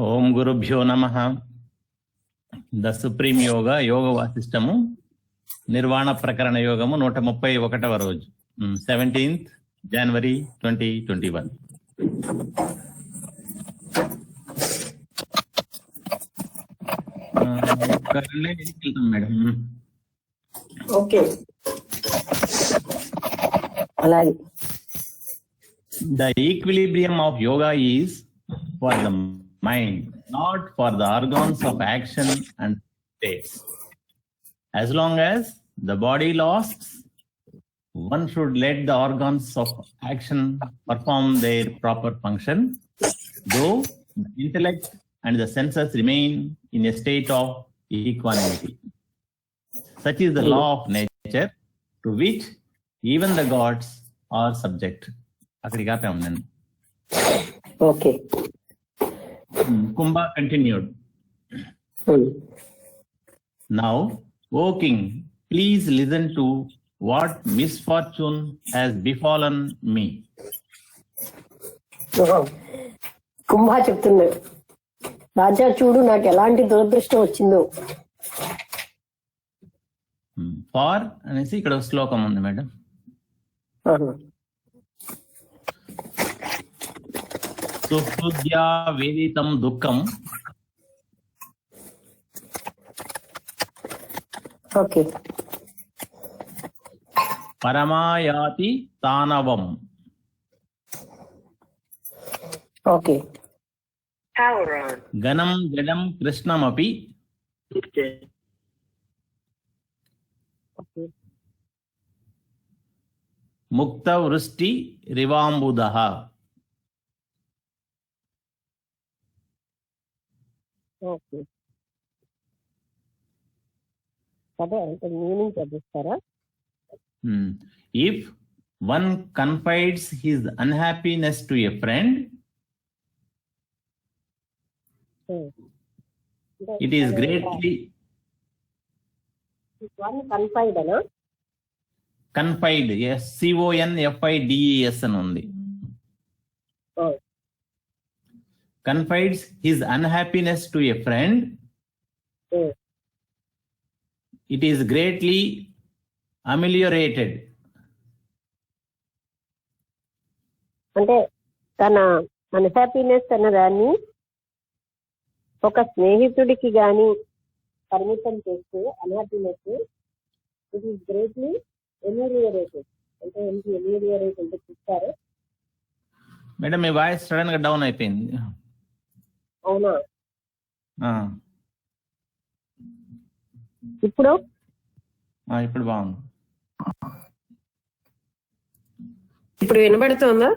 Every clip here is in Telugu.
ఓం గురుభ్యో నమః. ద సుప్రీం యోగా యోగ వాసిష్టము నిర్వాణ ప్రకరణ యోగము 131వ రోజు 17th January 2021. మేడం ఓకే అలాగే. The equilibrium of yoga is for the mind, not for the organs of action and states. As long as the body lasts, one should let the organs of action perform their proper function, though the intellect and the senses remain in a state of equanimity. Such is the law of nature to which even the gods are subject. అక్కడికి ఆపాము నేను. Okay. Kumbha continued. Now, O king, please listen to what misfortune has befallen me. Kumbha చెప్తున్నాడు, రాజా చూడు నాకు ఎలాంటి దురదృష్టం వచ్చిందో. ఫార్ అనేసి ఇక్కడ శ్లోకం ఉంది మేడం. సుహృద్యా వేదితం దుఃఖం. ఓకే. పరమాయాతి తానవం. ఓకే. గణం జడం కృష్ణమపి ముక్త వృష్టి రివాంబుదః. ఓకే. అదే అంటే meaning చదివిస్తారా? If one confides his unhappiness to a friend, it is greatly one confide అనా? confide, yes, CONFIDES అని ఉంది. Confides his unhappiness to a friend, it is greatly ameliorated. అంటే తన అన్హ్యాపీనెస్ అన్న దాన్ని ఒక స్నేహితుడికి గాని పరిమితం చేస్తే అన్హ్యాపీనెస్ ఇట్ ఈస్ గ్రేట్లీ ఎమిలియరేటెడ్. అంటే ఏంటి ఎమిలియరేట్ అంటే చూస్తారు మేడం మీ వాయిస్ సడన్ గా డౌన్ అయిపోయింది. అవునా? ఇప్పుడు ఇప్పుడు బాగుంది. ఇప్పుడు వినబడుతుందా?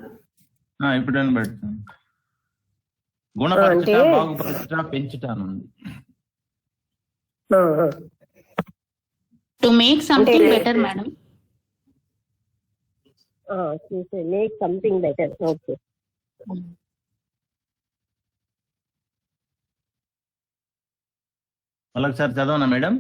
ఇప్పుడు వినబడుతుంది. గుణపరచుట, బాగుపరచుట, పెంచుట ఉంది. To make something better, madam. Make something better. Okay. ఒకసారి చదవనా madam?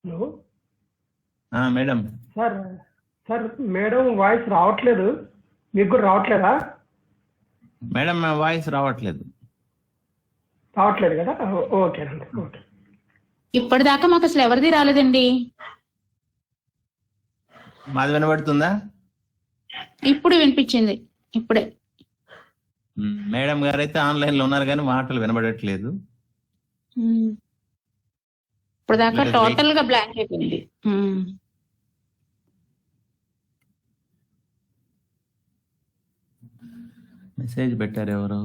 Hello madam. Sir madam voice రావట్లేదు, మీకు కూడా రావట్లేదా? మేడం వాయిస్ రావట్లేదు. కదా? ఓకేనండి. ఓకే. ఇప్పటిదాకా మాకు అసలు ఎవరిది రాలేదండి. మాది వినబడుతుందా? ఇప్పుడు వినిపించింది ఇప్పుడే. మేడం గారు అయితే ఆన్లైన్ లో ఉన్నారు కానీ మాటలు వినబడట్లేదు. ఇప్పుడు దాకా Let us టోటల్ గా బ్లాంక్ అయిపోయింది. మెసేజ్ పెట్టారు ఎవరు?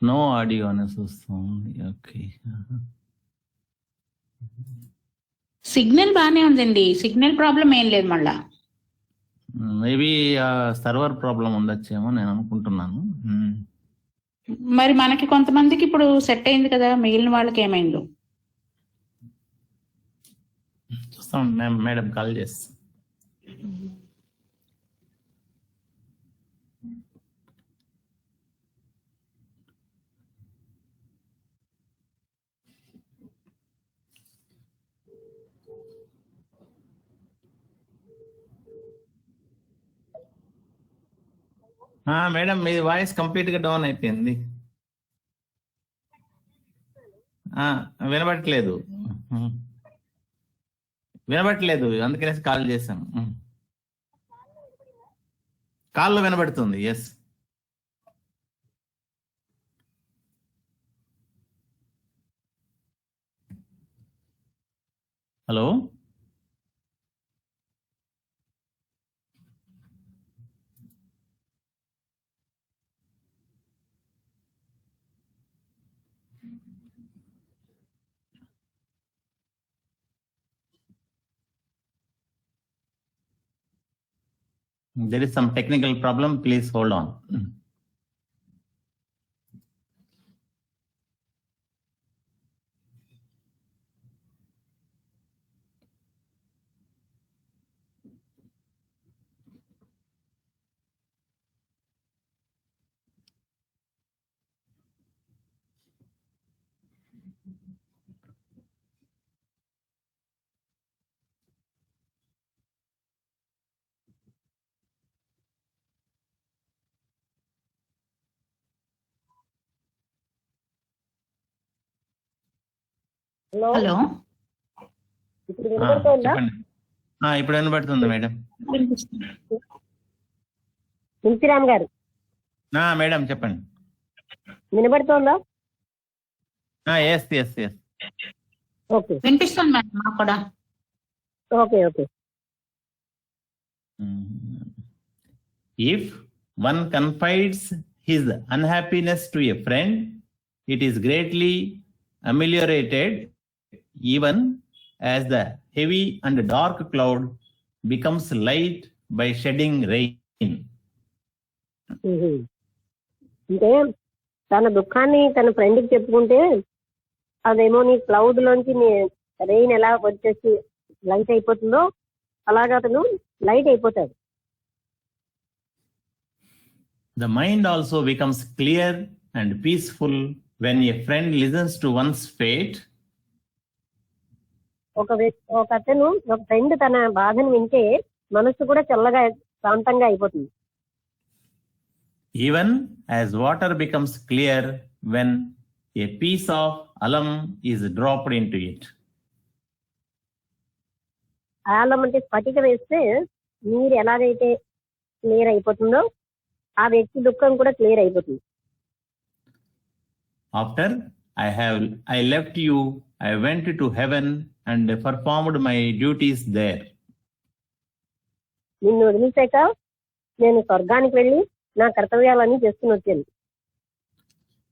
నో ఆడియో అనేసి వస్తుంది. ఓకే, సిగ్నల్ బానే ఉందండి, సిగ్నల్ ప్రాబ్లం ఏం లేదు మళ్ళా. మేబీ సర్వర్ ప్రాబ్లం ఉండొచ్చేమో నేను అనుకుంటున్నాను. మరి మనకి కొంతమందికి ఇప్పుడు సెట్ అయింది కదా, మిగిలిన వాళ్ళకి ఏమైందో చూస్తాం. మేడం కాల్ చేస్తాం. మేడం మీ వాయిస్ కంప్లీట్ గా డౌన్ అయిపోయింది. వినబడట్లేదు, అందుకనేసి కాల్ చేశాను. కాల్లో వినబడుతుంది. Yes. Hello, there is some technical problem. Please hold on. Hello, hello ఇప్పుడు వినపడుతోందా? చెప్పండి. ఇప్పుడు వినబడుతుంది మేడం. వినిపిస్తుంది. తులసిరామ్ గారు మేడం చెప్పండి. వినపడుతోందా? Yes yes yes. ఓకే వినిపిస్తుంది మేడం మాకు కూడా. Okay okay. If one confides his unhappiness to a friend, it is greatly ameliorated, even as the heavy and dark cloud becomes light by shedding rain. అంటే తన దుఃఖాన్ని తన ఫ్రెండ్కి చెప్పుకుంటే అదేమో నీ క్లౌడ్ లోంచి నీ రెయిన్ ఎలా వచ్చేసి లైట్ అయిపోతుందో అలాగా అతను లైట్ అయిపోతాడు. The mind also becomes clear and peaceful when a friend listens to one's fate. ఒక ఫ్రెండ్ తన బాధను వింటే మనసు కూడా చల్లగా శాంతంగా అయిపోతుంది. Even as water becomes clear when a piece of alum is dropped into it. Alam అంటే స్ఫటిక వేస్తే నీరు ఎలాగైతే క్లియర్ అయిపోతుందో ఆ వ్యక్తి దుఃఖం కూడా క్లియర్ అయిపోతుంది. After I left you, I went to heaven and performed my duties there. నిన్ను వదిలిసాక నేను స్వర్గానికి వెళ్ళి నా కర్తవ్యాలన్నీ చేసుకుని వచ్చాను.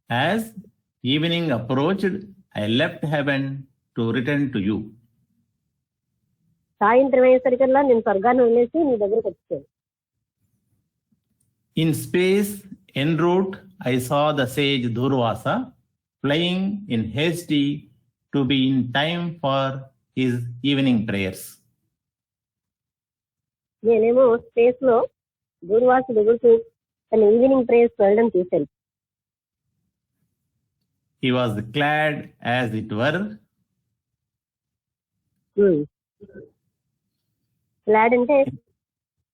As evening approached, I left heaven to return to you. సాయంత్రం అయ్యేసరికల్లా నేను స్వర్గాన్ని వదిలేసి నీ దగ్గరకు వచ్చాను. In space en route, I saw the sage Durvasa flying in hasty to be in time for his evening prayers. నేనేమో స్పేస్ లో దూర్వాసు ఎగురుతూ తన ఈవినింగ్ ప్రేయర్స్ వెళ్ళడం చూశాను. He was clad as it were. Glad అంటే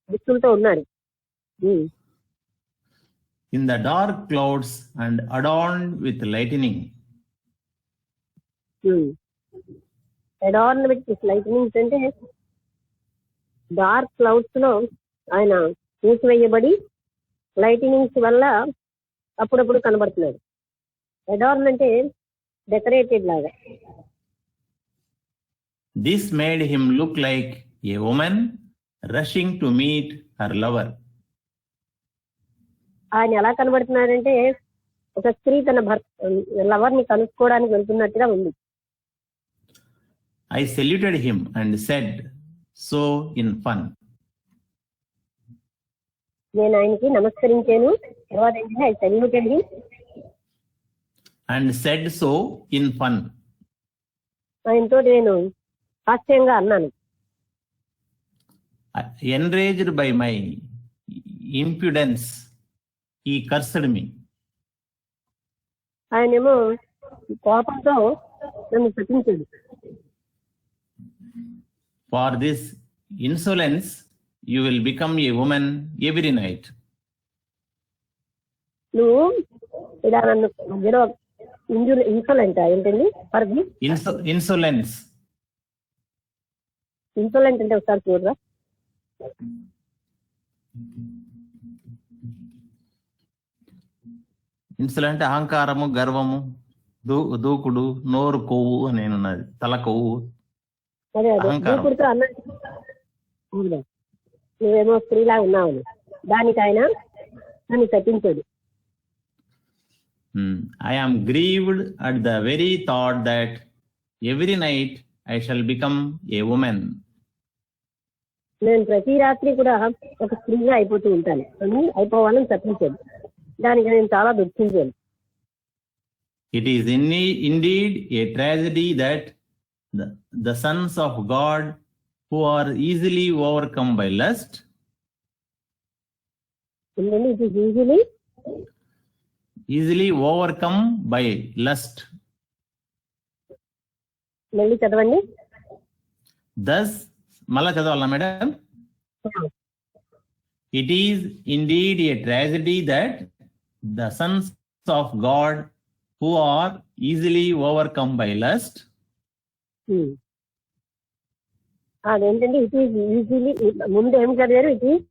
దుస్తులతో ఉన్నాడు. In the dark clouds and adorned with lightning. Adorn with lightnings అంటే డార్క్ క్లౌడ్స్ లో ఆయన మూసివేయబడి లైటినింగ్స్ వల్ల అప్పుడప్పుడు కనబడుతున్నాడు. అడార్న్ అంటే డెకరేటెడ్ లాగా. This made him look like a woman rushing to meet her lover. ఆయన ఎలా కనబడుతున్నాడంటే ఒక స్త్రీ తన లవర్ ని కనుక్కోవడానికి వెళ్తున్నట్టుగా ఉంది. I saluted him and said so in fun. నేను ఆయనకి నమస్కరించాను. తర్వాత ఏంటంటే I saluted him And said so in fun. ఆయనతో నేను హాస్యంగా అన్నాను. Enraged by my impudence, he cursed me. ఆయనేమో కోపంతో నన్ను శపించాడు. For this insolence, you will become a woman every night. నువ్వు ఇలా నన్ను మధ్యలో ఇన్సోలెంట్ ఏంటండి? For the Insolence. ఇన్సోలెంట్ అంటే ఒకసారి చూడరా. Insolent అహంకారము, గర్వము, దూకుడు, నోరు కొవ్వు అని ఉన్నది, తల కొవ్వు. అదే అహంకారం. దూకుడుతో అన్నాడు. నువ్వేమో స్త్రీలా ఉన్నావని. దానికి ఆయన నన్ను శపించాడు. I am grieved at the very thought that every night I shall become a woman. నేను ప్రతి రాత్రి కూడా ఒక స్త్రీగా అయిపోతూ ఉంటాను అని అయిపోవాలని శపించాడు. దానికి నేను చాలా దుఃఖించాను. It is indeed a tragedy that the sons of God who are easily overcome by lust, ఏంటంటే it is easily overcome by lust. మళ్ళీ చదవండి. Thus, మళ్ళా చదవాలా madam? It is indeed a tragedy that the sons of God who are easily overcome by lust, అదేంటంటే ఇట్ ఈస్ ఈజీలీ, ముందు ఏం చదివారు? ఇట్ ఈస్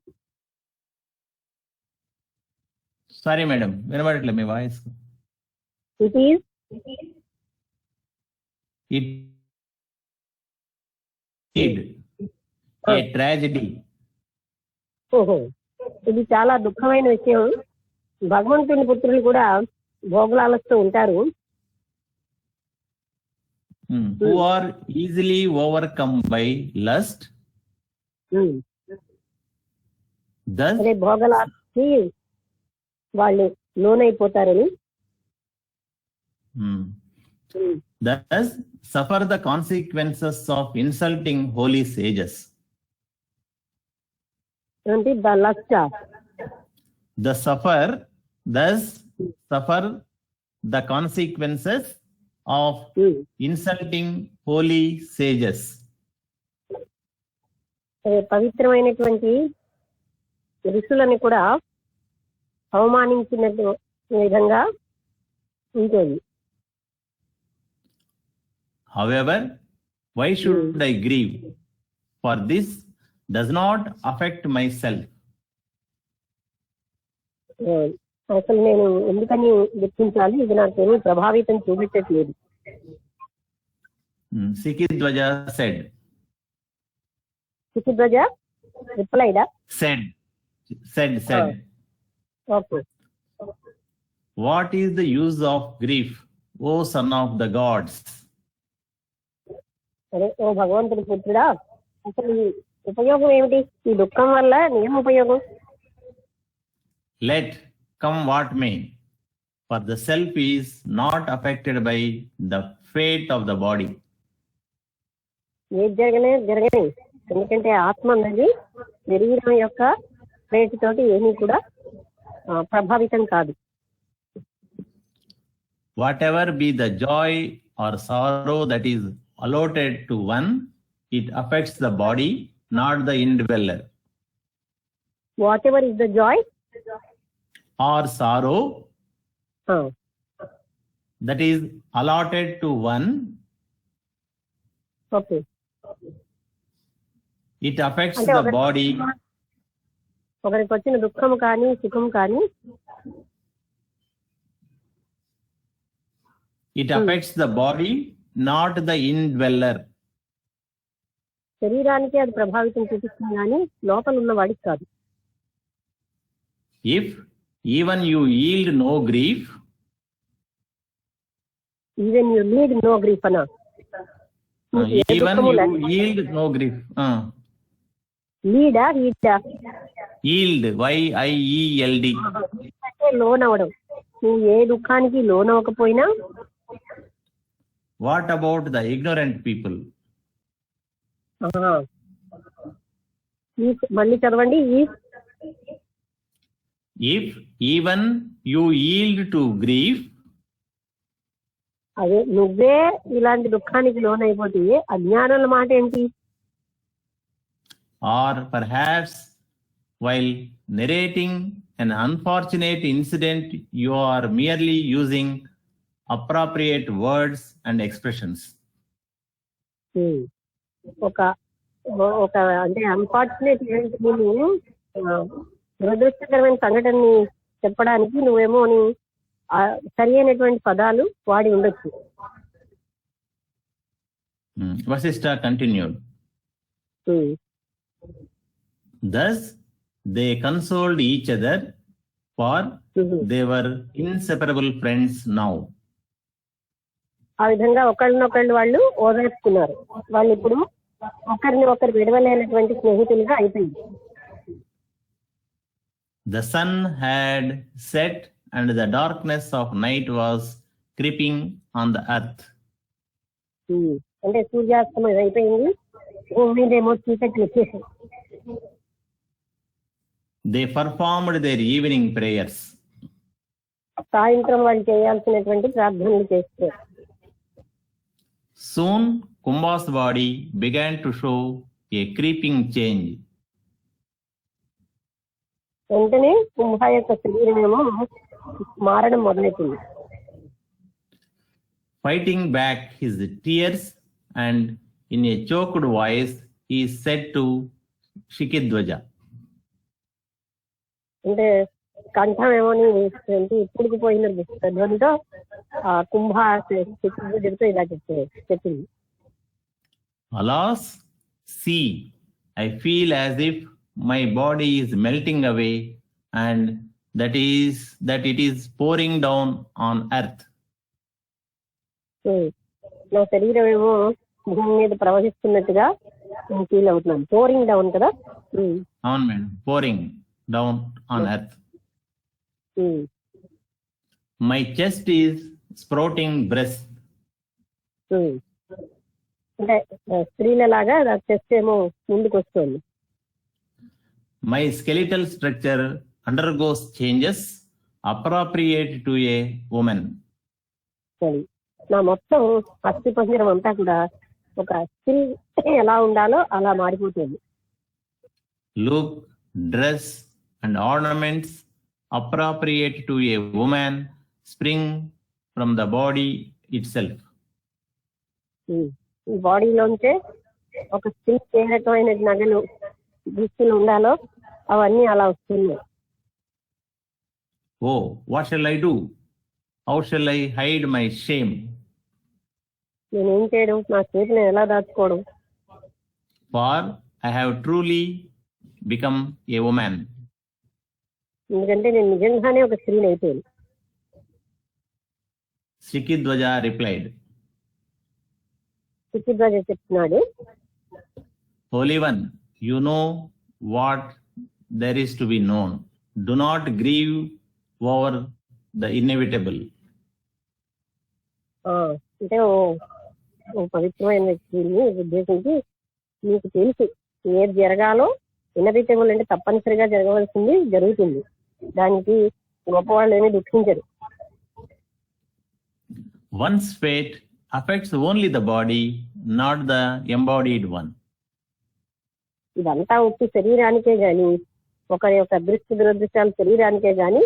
సారీ మేడం వినబడట్లే మీ వాయిస్. It is a tragedy. ఓహో, ఇది చాలా దుఃఖమైన విషయం. భగవంతుని పుత్రులు కూడా భోగులాలస్తూ ఉంటారు. Who are easily overcome by lust. Thus, అదే భోగలాలకి వాళ్ళు లోనైపోతారని. thus suffer the consequences of insulting holy sages. అంటే the lust Thus suffer the consequences of insulting holy sages. పవిత్రమైనటువంటి ఋషులని కూడా అవమానించిన విధంగా ఉంటుంది. However, why should I grieve? For this does not affect myself. అసలు నేను ఎందుకని దుఃఖించాలి? ఇది నాకేమీ ప్రభావితం చూపించట్లేదు. Sikidwaja said. సికిధ్వజ రిప్లైడా? Said. Okay. What is the use of grief, O son of the gods? అదే, ఓ భగవంతుడి పుత్రుడా, అసలు ఈ ఉపయోగం ఏమిటి? ఈ దుఃఖం వల్ల ఏం ఉపయోగం? Let come what may, for the self is not affected by the fate of the body. ఏది జరగని, ఎందుకంటే ఆత్మ అన్నది శరీరం యొక్క ఫేట్ తోటి ఏమీ కూడా ప్రభావితం కాదు. Whatever be the joy or sorrow that is allotted to one, it affects the body, not the indweller. What ever is the Joy Or sorrow that is allotted to one, okay, It affects అంటే the body. ఒకరికి వచ్చిన దుఃఖము కానీ సుఖం కానీ It affects the body, not the indweller. శరీరానికి అది ప్రభావితం చూపిస్తుంది కానీ లోపల ఉన్న వాడికి కాదు. If even you yield no grief, even you lead no grief అనా even you yield no grief. లీడా హీడా Yield, YIELD. అంటే లోన్ అవడం. నువ్వు ఏ దుఃఖానికి లోన్ అవ్వకపోయినా What about the ignorant people? మళ్ళీ చదవండి. If even you yield to grief, అదే నువ్వే ఇలాంటి దుఃఖానికి లోన్ అయిపోతే అజ్ఞానుల మాట ఏంటి? or perhaps while narrating an unfortunate incident, you are merely using appropriate words and expressions. ఒక ఒక అంటే అన్ఫార్చునేట్ నేను దురదృష్టకరమైన సంఘటనని చెప్పడానికి నువ్వేమో సరి అయినటువంటి పదాలు వాడి ఉండొచ్చు. Vasishtha continued. Thus they consoled each other, for they were inseparable friends now. ఆ విధంగా ఒకళ్ళనొకళ్ళు వాళ్ళు ఓదార్చుకున్నారు. వాళ్ళు ఇప్పుడు ఒకరిని ఒకరు విడవలేనటువంటి స్నేహితులుగా అయిపోయింది. The sun had set and the darkness of night was creeping on the earth. అంటే సూర్యాస్తమయం అయిపోయింది, భూమి మీదేమో చీకటి వచ్చేసింది. They performed their evening prayers. సాయంత్రం వాళ్ళు చేయాల్సినటువంటి ప్రార్థనలు చేస్తారు. Soon Kumbha's body began to show a creeping change. వెంటనే కుంభ యొక్క శరీరమేమో మారడం మొదలైంది. Fighting back his tears and in a choked voice, he said to Shikidwaja. అంటే కంఠం ఏమోని పుడికిపోయిన ధ్వనితో ఆ కుంభ చెప్తూ ఇలా చెప్పింది. Alas, see, I feel as if my body is melting away and that it is pouring down on earth. నా శరీరం ఏమో భూమి మీద ప్రవహిస్తున్నట్టుగా నేను ఫీల్ అవుతున్నాను. పోరింగ్ డౌన్ కదా. అవును madam, pouring down on earth. My chest is sprouting breast. అంటే స్త్రీలలాగా నా చెస్ట్ ఏమో ముందుకు వస్తుంది. My skeletal structure undergoes changes appropriate to a woman. నా మొత్తం అస్థి పంజరం అంతా కూడా ఒక స్త్రీ ఎలా ఉండాలో అలా మారిపోతుంది. Look, dress and ornaments appropriate to a woman spring from the body itself. ఈ బాడీలోంచే ఒక స్త్రీ ఏ రకమైన నగలు దుస్తులు ఉండాలో అవన్నీ అలా వస్తున్నాయి. Oh, what shall I do? How shall I hide my shame? నేనేం చేయడం, నా చేతిని ఎలా దాచుకోవడం? For I have truly become a woman. ఎందుకంటే నేను నిజంగానే ఒక స్త్రీని అయిపోయాను. Shikidwaja replied. శిఖిధ్వజ చెప్తున్నాడు, Holy One, you know what there is to be known. Do not grieve over the inevitable. అంటే ఓ పవిత్రమైన వ్యక్తిని ఉద్దేశించి మీకు తెలుసు ఏది జరగాలో. ఇన్నవిటబుల్ అంటే తప్పనిసరిగా జరగవలసింది జరుగుతుంది. దానికి గొప్పవాళ్ళు ఏమీ దుఃఖించరు. One's fate affects only the body, not the embodied one. ఇదంతా ఉత్తి శరీరానికే గాని, ఒకరి యొక్క దృష్టి దురదృష్టాలు శరీరానికే గాని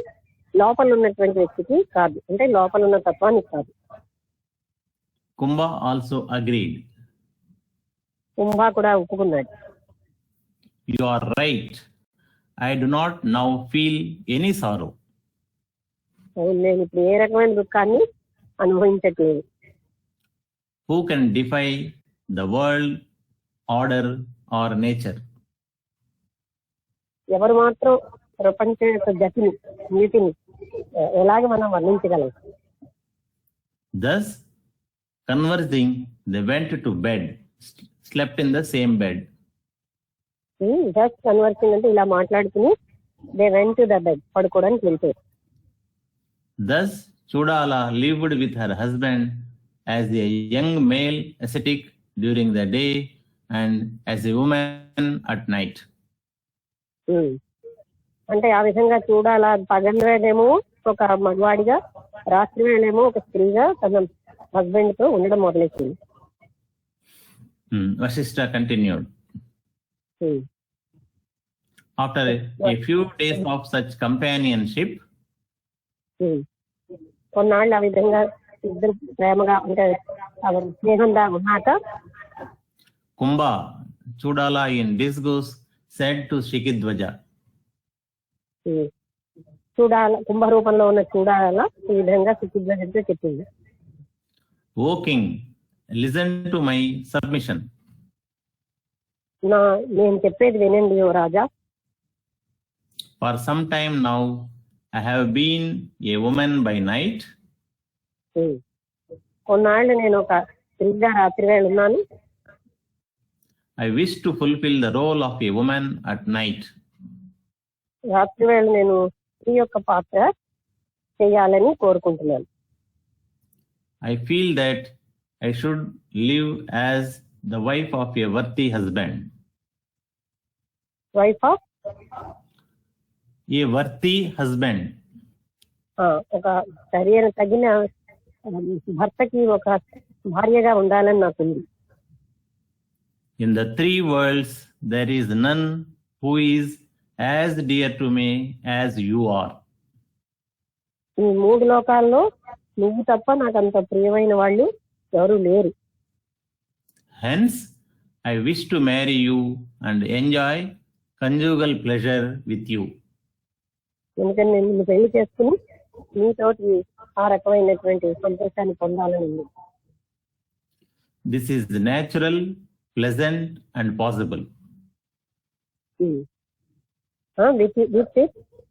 లోపల ఉన్నటువంటి వ్యక్తికి కాదు. అంటే లోపల ఉన్న తత్వానికి కాదు. Kumbha also agreed. కుంభ కూడా ఒప్పుకున్నాడు. You are right. I do not now feel any sorrow. నేను ఇప్పుడు ఏ రకమైన దుఃఖాన్ని అనుభవించట్లేదు. Who can defy the world, order, or nature? ఎవరు మాత్రం ప్రపంచం యొక్క గతిని నీతిని ఎలాగ మనం వర్ణించగలం? Thus, conversing, they went to bed, slept in the same bed. Just conversing అంటే ఇలా మాట్లాడుకుని they went to the bed, పడుకోవడానికి వెళ్తారు. Thus, Chudala lived with her husband as a young male ascetic during the day and as a woman at night. అంటే ఆ విధంగా చూడాలా, పగల వేళేమో ఒక మగవాడిగా, రాత్రి వేళేమో ఒక స్త్రీగా తన హస్బెండ్ తో ఉండడం మొదలెట్టింది. Vasishtha continued. After a few days of such companionship, కొన్నాళ్ళు ఆ విధంగా ఇద్దరు ప్రేమగా అంటే స్నేహంగా ఉన్నాక Kumbha, Chudala in disgust, said to Shikidwaja, చూడాల, కుంభ రూపంలో ఉన్న చూడాల ఈ విధంగా శిఖిధ్వజతో చెప్పింది. O king, listen to my submission. నేను చెప్పేది వినండి ఓ రాజా. For some time now, I have been a woman by night. కొన్నాళ్ళు నేను ఒక స్త్రీగా రాత్రి వేళ ఉన్నాను. I wish to fulfill the role of a woman at night. రాత్రి వేళ నేను స్త్రీ యొక్క పాత్ర చేయాలని కోరుకుంటున్నాను. I feel that I should live as the wife of a worthy husband. Wife of A worthy husband. ఒక సరైన తగిన భర్తకి ఒక భార్యగా ఉండాలని నాకుంది. In the three worlds, there is none who is as dear to me as you are. ఈ మూడు లోకాల్లో నువ్వు తప్ప నాకు అంత ప్రియమైన వాళ్ళు ఎవరు లేరు. Hence, I wish to marry you and enjoy conjugal pleasure with you. ఎందుకని నేను నిన్ను పెళ్లి చేసుకుని నీతోటి ఆ రకమైనటువంటి సంతోషాన్ని పొందాలని ఉంది. This is natural, pleasant, and possible.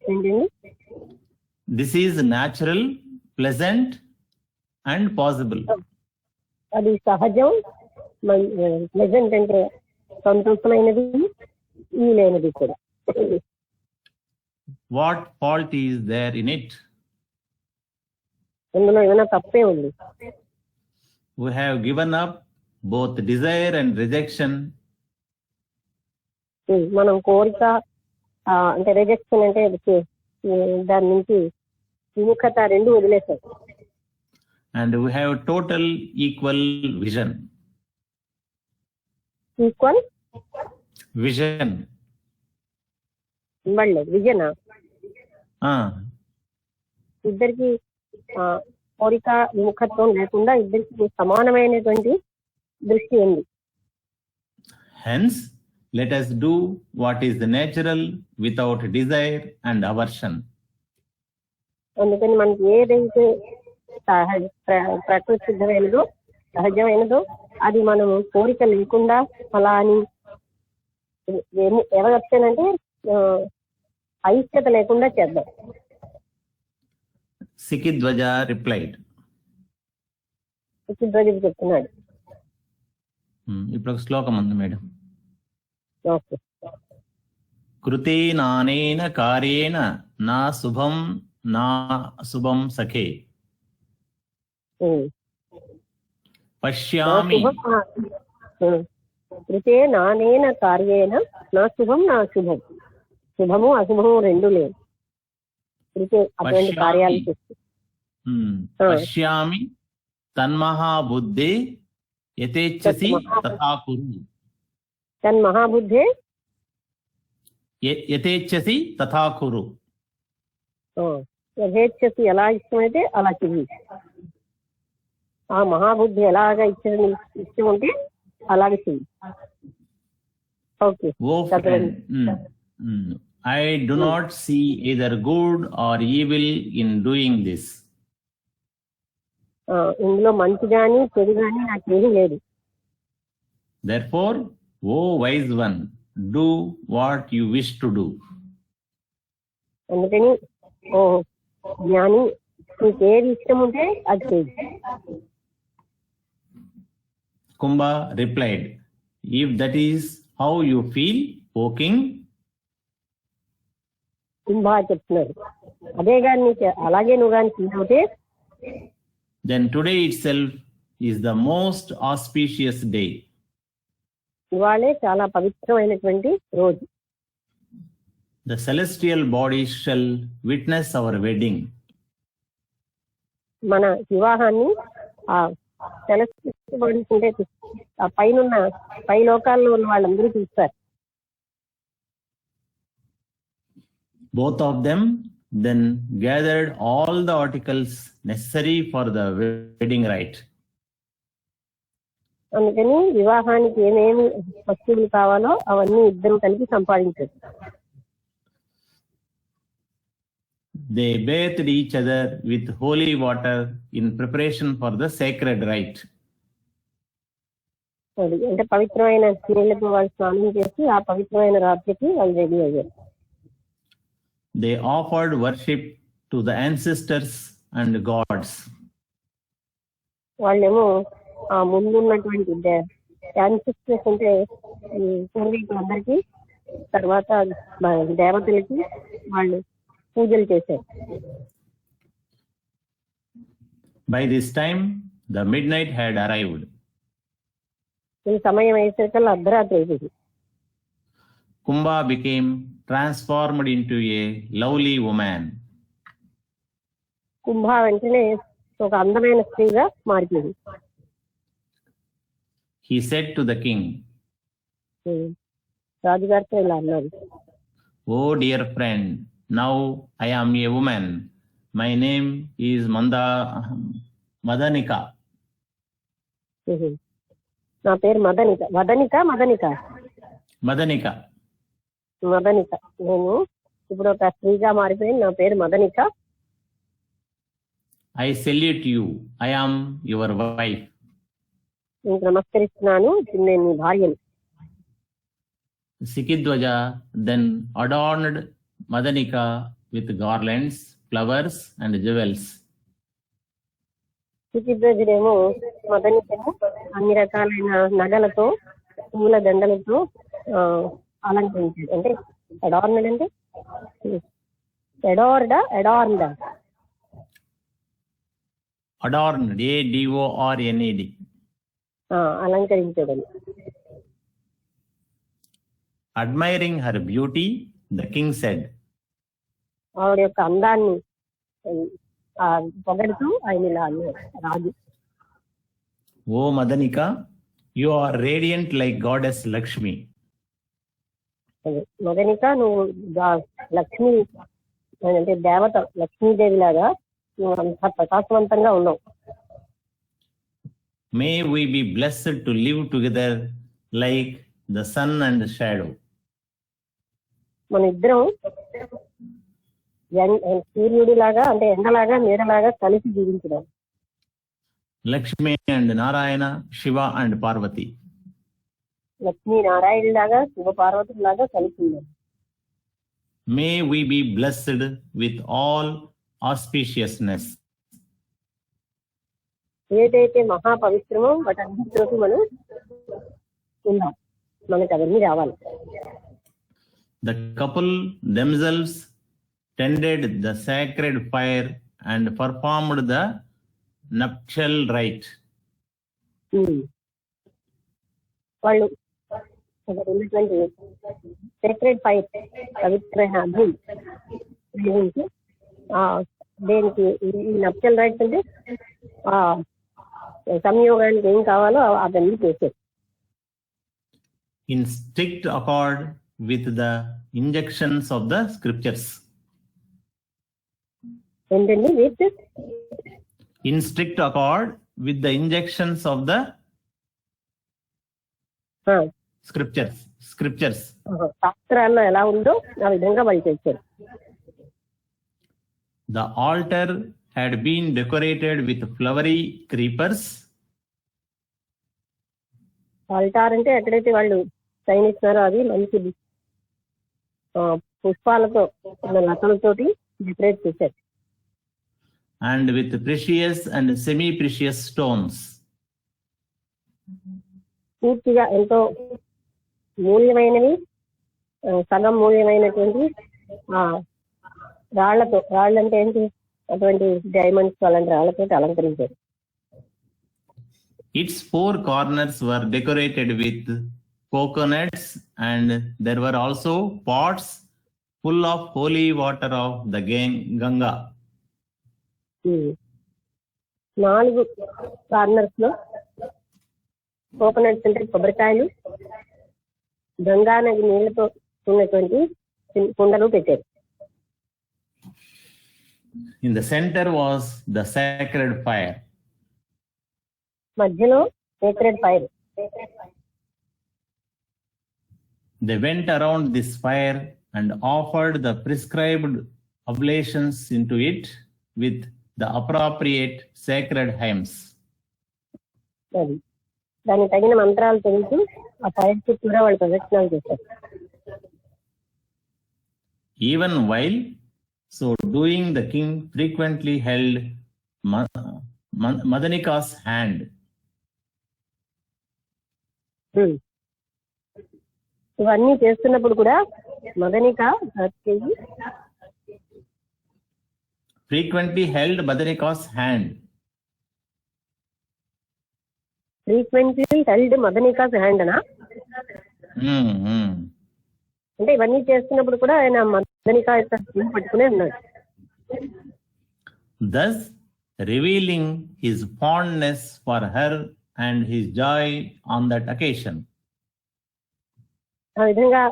ఏంటండి? This is natural, pleasant, and possible. అది సహజం, ప్లెజెంట్ అంటే సంతోషమైనది, ఈ లేనిది కూడా. What fault is there in it? అందులో ఏమైనా తప్పే ఉంది? We have given up both desire and rejection. మనం కోరిక అంటే రిజెక్షన్ అంటే దాని నుంచి విముఖత రెండు వదిలేసాం. And we have total equal vision. Equal Vision. ఇవ్వండి విజన. Ah. ఇద్దరికి కోరిక విముఖత్వం లేకుండా ఇద్దరికి సమానమైనటువంటి దృష్టి ఉంది. Hence, let us do what is natural without desire and aversion. అందుకని మనకి ఏదైతే ప్రకృతి సిద్ధమైనదో సహజమైనదో అది మనము కోరిక లేకుండా అలా అని ఎవరు వచ్చానంటే అయిష్టత లేకుండా చేద్దాం. Sikidwaja replied. సిద్ధోజు చెప్తున్నాడు. ఇప్పుడు ఒక శ్లోకం ఉంది మేడం. ఓకే. కృతే నానేన కార్యేణ నా శుభం నా శుభం సఖే పశ్యామి. కృతే నానేన కార్యేణ నా శుభం నా శుభం. శుభము అశుభము రెండు లేవు. కృతే అటువంటి కార్యాలు చేస్తూ పశ్యామి తన్మహాబుద్ధే యథేచ్ఛసి తథా కురు. తన్మహాబుద్ధే యథేచ్ఛసి తథా కురు. యథేచ్ఛసి ఎలా ఇష్టమైతే అలా చెయ్యి. ఆ మహాబుద్ధి ఎలాగా ఇష్టం ఉంటే అలాగే చెయ్యి. Okay O friend, I do not see either good or evil in doing this. ఇందులో మంచి గాని చెడు గాని నాకేమీ లేదు. Therefore, O wise one, do what you wish to do. అందుకని ఓ జ్ఞాని, నీకేది ఇష్టం ఉంటే అది చేయి. Kumbha replied, if that is how you feel, O king, Kumbha చెప్తున్నారు, అదే గాని నీకు అలాగే నువ్వు కానీ ఫీల్ అవుతే then today itself is the most auspicious day. ఇవాళే చాలా పవిత్రమైనటువంటి రోజు. The celestial bodies shall witness our wedding. మన వివాహాన్ని ఆ తెలుసుకుంటే ఆ పై లోకాల్లో ఉన్న వాళ్ళందరూ చూస్తారు. Both of them then gathered all the articles necessary for the wedding rite. అందుకని వివాహానికి ఏమేమి వస్తువులు కావాలో అవన్నీ ఇద్దరు కలిపి సంపాదించారు. They bathed each other with holy water in preparation for the sacred rite. అది అంటే పవిత్రమైన నీళ్లతో వాళ్ళు స్నానం చేసి ఆ పవిత్రమైన రాత్రికి వాళ్ళు రెడీ అయ్యారు. They offered worship to the ancestors and gods. వాళ్ళేమో ఆ ముందున్నటువంటి యాన్సిస్టర్స్ అంటే పూర్వీకులందరికీ, తర్వాత దేవతలకి వాళ్ళు పూజలు చేశారు. By this time, the midnight had arrived. ఈ సమయం అయ్యేసరికల్లా అర్ధరాత్రి అయిపోయింది. Kumbha became transformed into a lovely woman. కుంభ వెంటనే ఒక అందమైన స్త్రీగా మారిపోయింది. He said to the king, రాజుగారితో ఇలా అన్నారు, "Oh dear friend, now I am a woman. My name is Madanika." నా పేరు మదనిక. మదనిక Madanika. మదనిక. నేను ఇప్పుడు ఒక స్త్రీగా మారిపోయింది. నా పేరు Madanika. I salute you. I am your wife. నీకు నమస్కరిస్తున్నాను. ఇప్పుడు నేను నీ భార్యను. Sikidwaja then adorned Madanika with garlands, flowers, and jewels. సుచిద్వజుడేమో మదనికను అన్ని రకాలైన నగలతో, పూల దండలతో అలంకరించాడు. అంటే అడార్నడ్ అంటే అడార్న్డ్ Adorned, ADORNED. అలంకరించాడు. Admiring her beauty, the king said, ఆవిడ యొక్క అందాన్ని పొగడుతూ ఆయన ఇలా అన్నాడు రాజు, "O Madanika, you are radiant like goddess Lakshmi." Madanika, నువ్వు లక్ష్మి అంటే దేవత లక్ష్మీదేవి లాగా నువ్వు అంత ప్రకాశవంతంగా ఉన్నావు. May we be blessed to live together like the sun and shadow. మన ఇద్దరం సూర్యుడి లాగా అంటే ఎండలాగా నీడలాగా కలిసి జీవించడం. Lakshmi and Narayana, Shiva and Parvati. Lakshmi Narayana లాగా శివ పార్వతుల లాగా కలిసి ఉన్నాం. May we be blessed with all auspiciousness. ఏదైతే మహాపవిత్రమో వాటన్నిటిలోకి మనం ఉందాం. మనకు అవన్నీ రావాలి. The couple themselves tended the sacred fire and performed the nuptial rite. వాళ్ళు అక్కడ ఉన్నటువంటి సేక్రెడ్ ఫైర్, పవిత్రమైన అగ్ని వెలిగించి దేనికి ఈ నప్చల్ రైట్స్ అంటే సంయోగానికి ఏం కావాలో అవన్నీ చేశారు. In strict accord with the injunctions of the scriptures. ఏంటండి with In strict accord with the injunctions of the scriptures. scriptures. శాస్త్రాల్లో ఎలా ఉందో ఆ విధంగా వాళ్ళు చేశారు. The altar had been decorated with flowery creepers. Altar అంటే ఎక్కడైతే వాళ్ళు సైనిస్తారో అది మంచి పుష్పాలతో లతలతోటి డెకరేట్ చేశారు. And with precious and semi-precious stones. పూర్తిగా ఎంతో మూల్యమైనవి, సగం మూల్యమైనటువంటి రాళ్ళంటే ఏంటి, అటువంటి డైమండ్స్ అలాంటి రాళ్లతో అలంకరించారు. Its four corners were decorated with coconuts, and there were also pots full of holy water of the Ganga. 4 corners లో కోకోనట్స్ అంటే కొబ్బరికాయలు, గంగా నది నీళ్లతో ఉన్నటువంటి కుండలు పెట్టారు. In the center was the sacred fire. మధ్యలో sacred fire. They went around this fire and offered the prescribed oblations into it with the appropriate sacred hymns. అది దానికి తగిన మంత్రాలు తెలుసు ఆ ఫైర్ చుట్టూరా వాళ్ళు ప్రదక్షిణాలు చేశారు. Even while so doing, the king frequently held Madanika's hand. ఇవన్నీ చేస్తున్నప్పుడు కూడా Madanika Frequently held Madanika's hand. Frequently held Madanika's hand అనా? అంటే ఇవన్నీ చేస్తున్నప్పుడు కూడా ఆయన మదనిక యొక్క పట్టుకునే ఉన్నాడు. Thus revealing his fondness for her and his joy on that occasion. ఆ విధంగా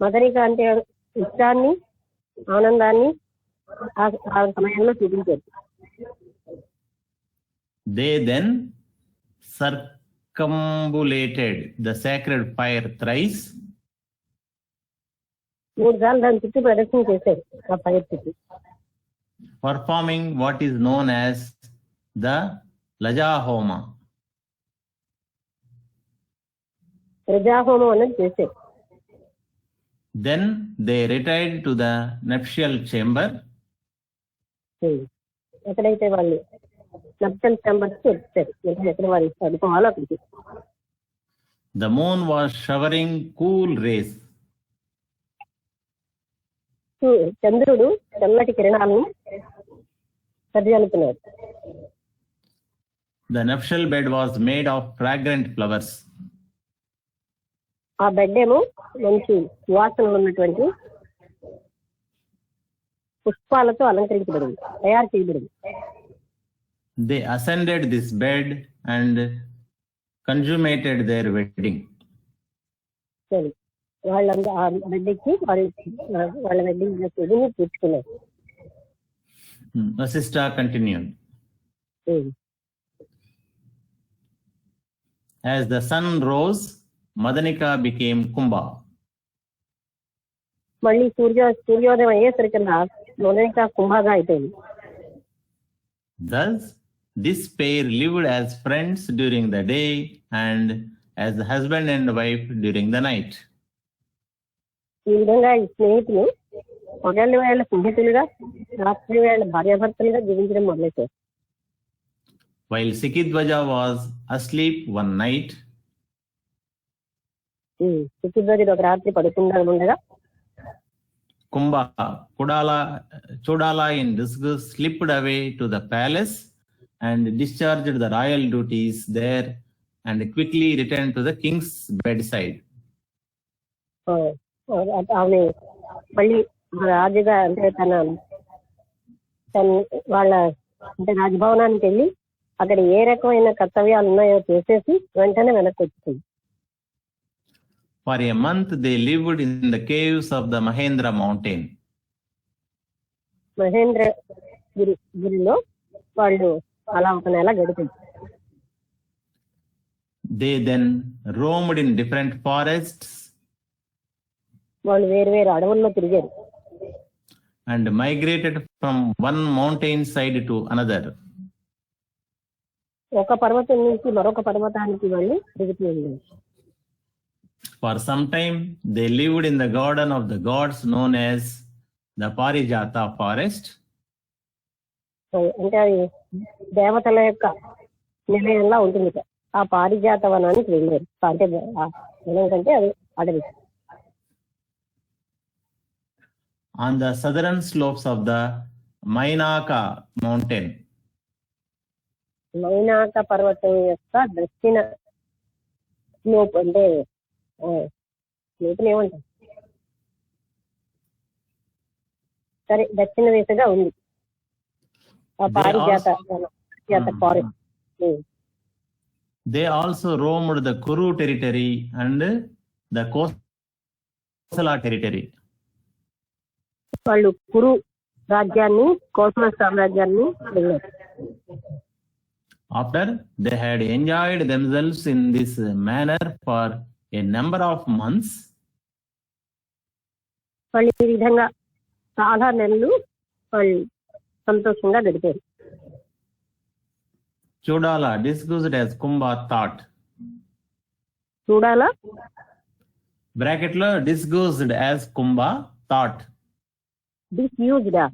మదనిక అంటే ఇష్టాన్ని, ఆనందాన్ని ఆ సమయంలో చూపించారు. They then circumambulated the sacred fire thrice. 3 సార్లు దాని చుట్టూ ప్రదక్షిణ చేశారు ఆ ఫైర్ చుట్టూ, performing what is known as the Lajahoma. ప్రజాహోమం అన్నది చేశారు. Then they retired to the nuptial chamber. ఎక్కడైతే వాళ్ళు నప్టల్ ఛాంబర్స్ వచ్చారు, ఎక్కడ వాళ్ళు చదువుకోవాలో అక్కడికి. The moon was showering cool rays. చంద్రుడు చల్లటి కిరణాలను చదివనుకున్నాడు. The nuptial bed was made of fragrant flowers. ఆ బెడ్ ఏమో మంచి వాసనలు ఉన్నటువంటి పుష్పాలతో అలంకరించబడింది, తయారు చేయబడింది. They ascended this bed and consummated their wedding. సరే, వాళ్ళందరూ ఆ బెడ్ ఎక్కి వాళ్ళ వెడ్డింగ్ తీర్చుకున్నారు. Vasistha continued. As the sun rose, Madanika became Kumbha. మళ్ళీ సూర్యోదయం అయ్యేసరికల్లా మదనిక కుంభగా అయిపోయింది. Thus, this pair lived as friends during the day and as the husband and wife during the night. ఈ విధంగా ఈ స్నేహితులు పగలు వేళ స్నేహితులుగా, రాత్రి వేళ భార్యాభర్తలుగా జీవించడం మొదలెట్టారు. While Sikidwaja was asleep one night, సిద్ధిధ్వజుడు ఒక రాత్రి పడుకుండా ఉండగా Kumbha, Chodala in disgust, slipped away to the palace and discharged the royal duties there and quickly returned to the king's bedside. ఆమె మళ్ళీ రాజుగా అంటే తన వాళ్ళ అంటే రాజభవనానికి వెళ్ళి అక్కడ ఏ రకమైన కర్తవ్యాలు ఉన్నాయో చేసేసి వెంటనే వెనక్కి వచ్చింది. For a month they lived in the caves of the Mahendra mountain. Mahindra గిరిలో వాళ్ళు అలా ఒక నెల గడిపింది. They then roamed in different forests వాళ్ళు వేరు వేరు అడవుల్లో తిరిగారు. and migrated from one mountain side to another. ఒక పర్వతం నుంచి మరొక పర్వతానికి వాళ్ళు తిరుగుతూ వెళ్ళారు. For some time, they lived in the garden of the gods known as the Parijata forest. అంటే అది దేవతల యొక్క నిలయంలా ఉంటుంది. ఆ పారిజాత వనానికి వెళ్ళారు. అంటే వనం కంటే అది అడవి. On the southern slopes of the Mainaka mountain. Mainaka పర్వతం యొక్క దక్షిణ స్లోప్ అంటే స్లోపుని ఏమంటారు, సరే దక్షిణ దిశగా ఉంది ఆ పారిజాత forest. They also roamed the Kuru territory and the Kosala territory. వాళ్ళు కురు రాజ్యాన్ని, కోసల సామ్రాజ్యాన్ని వెళ్ళారు. After they had enjoyed themselves in this manner for a number of months, వాళ్ళు ఈ విధంగా చాలా నెలలు వాళ్ళు సంతోషంగా గడిపారు. Chodala, discussed as Kumbha thought. చూడాలా Bracket lo discussed as Kumbha thought. డిస్యూజ్డా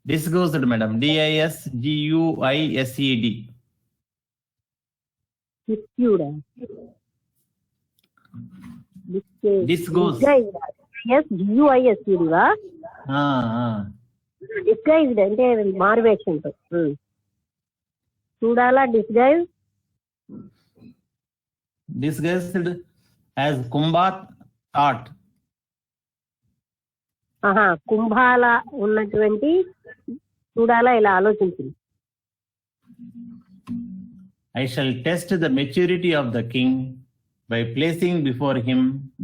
Discussed, madam. DISGUISED. డిస్యూడా Disgust. డిస్గైజ్డా డిస్గైజ్డ్ అంటే మారువేషంతో. చూడాలా disguise Discussed as Kumbha thought. కుంభాల ఉన్నటువంటి చూడాలా ఇలా ఆలోచించింది. I shall test the maturity of the king by placing before him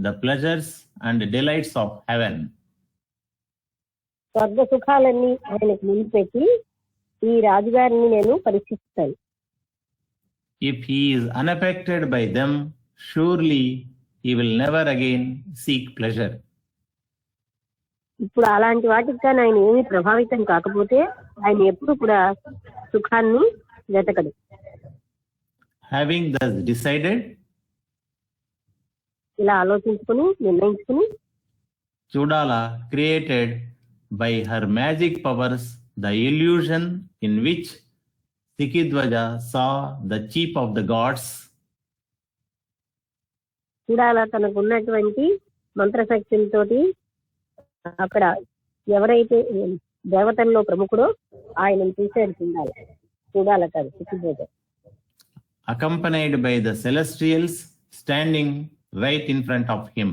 the pleasures and delights of heaven. స్వర్గ సుఖాలన్నీ ఆయనకు నిలిపెట్టి ఈ రాజుగారిని నేను పరీక్షిస్తాను. If he is unaffected by them, surely he will never again seek pleasure. ఇప్పుడు అలాంటి వాటికి కానీ ఆయన ఏమీ ప్రభావితం కాకపోతే ఆయన ఎప్పుడు కూడా సుఖాన్ని వెతకడు. Having thus decided, ఇలా ఆలోచించుకుని నిర్ణయించుకుని Chodala created by her magic powers the illusion in which Sikidwaja saw the chief of the gods. చూడాలా తనకు ఉన్నటువంటి మంత్రశక్తులతోటి అక్కడ ఎవరైతే దేవతల్లో ప్రముఖుడో ఆయనను చూసేది చూడాల కాదు సిక్కిపోతే, accompanied by the celestials standing right in front of him.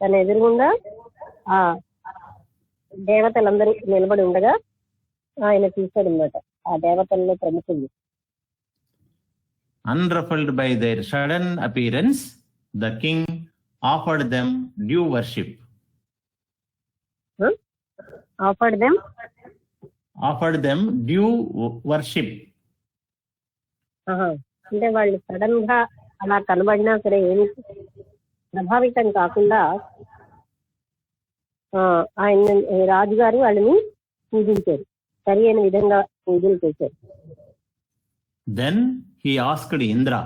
తన ఎదురుగుండా ఆ దేవతలందరూ నిలబడి ఉండగా ఆయన చూశాడు అన్నమాట ఆ దేవతల్లో ప్రముఖులు. Unruffled by their sudden appearance, the king offered them due worship. Offered them due worship. అంటే వాళ్ళు సడన్ గా అలా కనబడినా సరే ఏమి ప్రభావితం కాకుండా ఆయన రాజుగారు వాళ్ళని పూజించారు, సరి అయిన విధంగా పూజలు చేశారు. Then he asked Indra,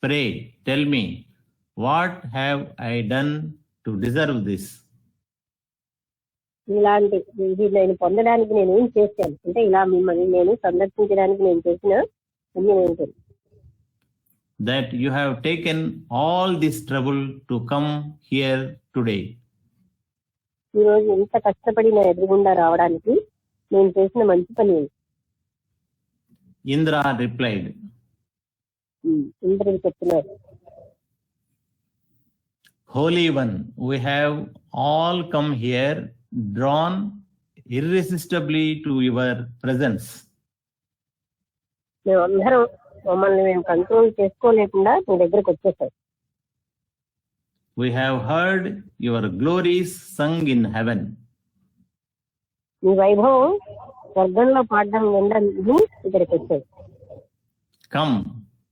"Pray, tell me, what have I done to deserve this?" ఇలాంటి ఇది నేను పొందడానికి నేను ఏం చేశాను అంటే ఇలా మిమ్మల్ని నేను సందర్శించడానికి నేను చేసిన పుణ్యం ఏంటి? That you have taken all this trouble to come here today. ఈ రోజు ఎంత కష్టపడి నా ఎదురుగుండా రావడానికి నేను చేసిన మంచి పని ఏంటి? Indra replied, ఇంద్రుడు చెప్తున్నారు, "Holy One, we have all come here drawn irresistibly to your presence. మేమందరం మమ్మల్ని మేము కంట్రోల్ చేసుకోలేకుండా మీ దగ్గరకు వచ్చేసాం. We have heard your glories sung in heaven. మీ వైభవం స్వర్గంలో పాడడం వినడానికి ఇక్కడికి వచ్చాయి.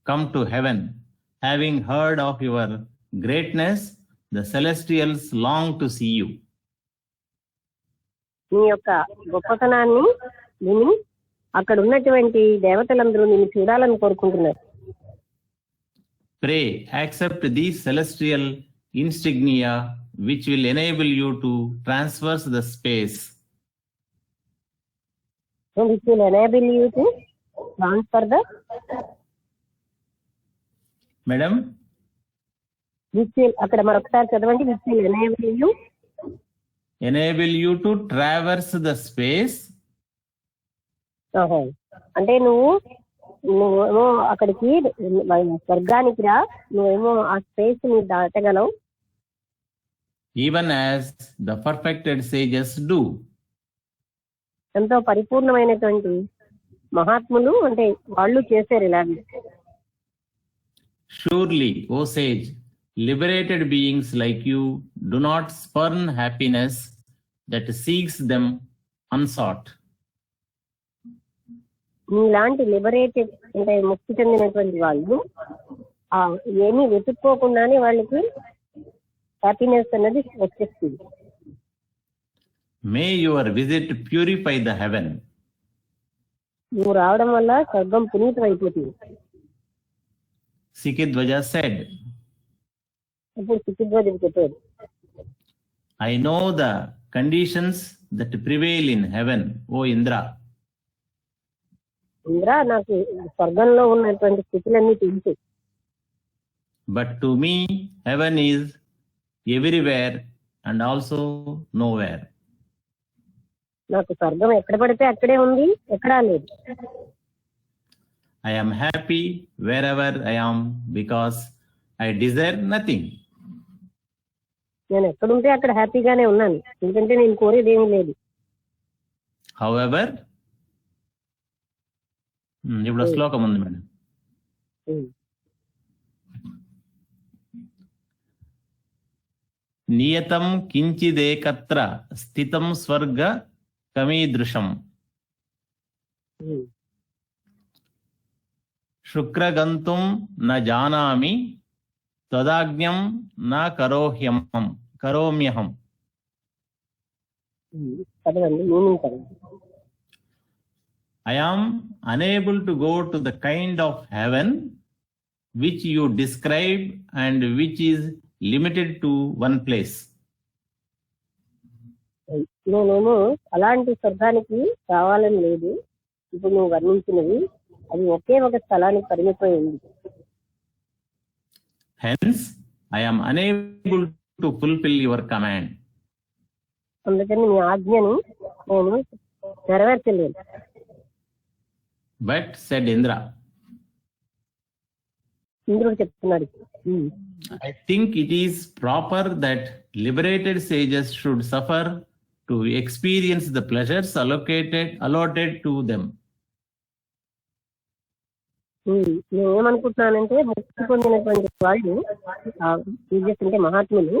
Come to heaven, having heard of your greatness, the celestials long to see you. నీ యొక్క గొప్పతనాన్ని విని అక్కడ ఉన్నటువంటి దేవతలందరూ నిన్ను చూడాలని కోరుకుంటున్నారు. Pray, accept these celestial insignia which will enable you to traverse the space. And which will enable you to transfer the Madam, which will అక్కడ మరొకసారి చదవండి. which will enable you to traverse the space. అంటే నువ్వేమో అక్కడికి స్వర్గానికి రా, నువ్వేమో ఆ స్పేస్ ని దాటగలవు. Even as the perfected sages do. ఎంతో పరిపూర్ణమైనటువంటి మహాత్ములు అంటే వాళ్ళు చేశారు ఇలాగే. Surely, O sage, liberated beings like you do not spurn happiness that seeks them unsought. నీలాంటి లిబరేటెడ్ అంటే ముక్తి చెందినటువంటి వాళ్ళు ఏమీ వెతుక్కోకుండానే వాళ్ళకి హ్యాపీనెస్ అన్నది వచ్చేస్తుంది. May your visit purify the heaven. నువ్వు రావడం వల్ల స్వర్గం పునీతం అయిపోతుంది. Sikidwaja said, ఇప్పుడు సిద్ధిధ్వజుడు చెప్పాడు, I know the conditions that prevail in heaven, O Indra. Indra, నాకు స్వర్గంలో ఉన్నటువంటి స్థితులన్నీ తెలుసు. But to me, heaven is everywhere and also nowhere. నాకు స్వర్గం ఎక్కడ పడితే అక్కడే ఉంది, ఎక్కడా లేదు. I am happy wherever I am because I desire nothing. నేను ఎక్కడుంటే అక్కడ హ్యాపీగానే ఉన్నాను, ఎందుకంటే నేను కోరేది ఏమీ లేదు. However, ఇప్పుడు శ్లోకం ఉంది మేడం. నియతం కించిదేకత్ర స్థితం స్వర్గ కమీదృశం శుక్రగంతుం న జానామి త్వదాజ్ఞం న కరోమ్యహం. చదవండి, మీనింగ్ చదవండి. I am unable to go to the kind of heaven which you describe and which is limited to one place. నేనేమో అలాంటి స్వర్గానికి రావాలని లేదు. ఇప్పుడు నువ్వు వర్ణించినవి అది ఒకే ఒక స్థలానికి పరిమితం ఉంది. Hence, I am unable to fulfill your command. అందుకని నీ ఆజ్ఞని నేను నెరవేర్చలేదు. But, said Indra, ఇంద్రుడు చెప్తున్నాడు, I think it is proper that liberated sages should suffer to experience the pleasures allotted to them. నేనేమనుకుంటున్నానంటే ముక్తి పొందినటువంటి వాళ్ళు అంటే మహాత్ములు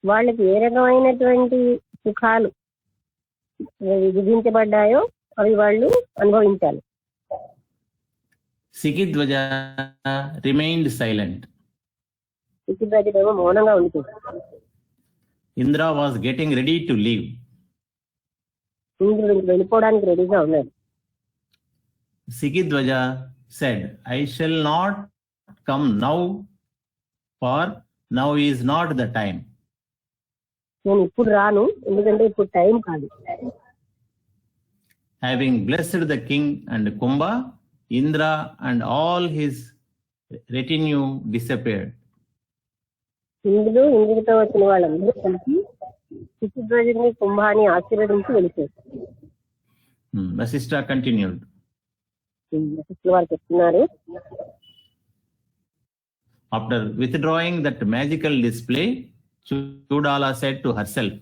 వాళ్ళకి ఏ రకమైనటువంటి సుఖాలు విధించబడ్డాయో అవి వాళ్ళు అనుభవించాలి. Sikidwaja remained silent. సిద్ధిధ్వజుడేమో మౌనంగా ఉండిపోయాడు. Indra was getting ready to leave. ఇంద్రుడు వెళ్ళిపోవడానికి రెడీగా ఉన్నాడు. Sikidwaja said, I shall not come now, for now is not the time. నేను ఇప్పుడు రాను, ఎందుకంటే ఇప్పుడు టైం కాదు. Having blessed the king and Kumbha, Indra and all his retinue disappeared. ఇంద్రుడితో వచ్చిన వాళ్ళందరూ కలిసి సిద్ధిధ్వజుడిని కుంభాని ఆశీర్వదించి వెళ్ళిపోయారు. Vasishtha continued. వారు చెప్తున్నారు, After withdrawing that magical display, Chudala said to herself,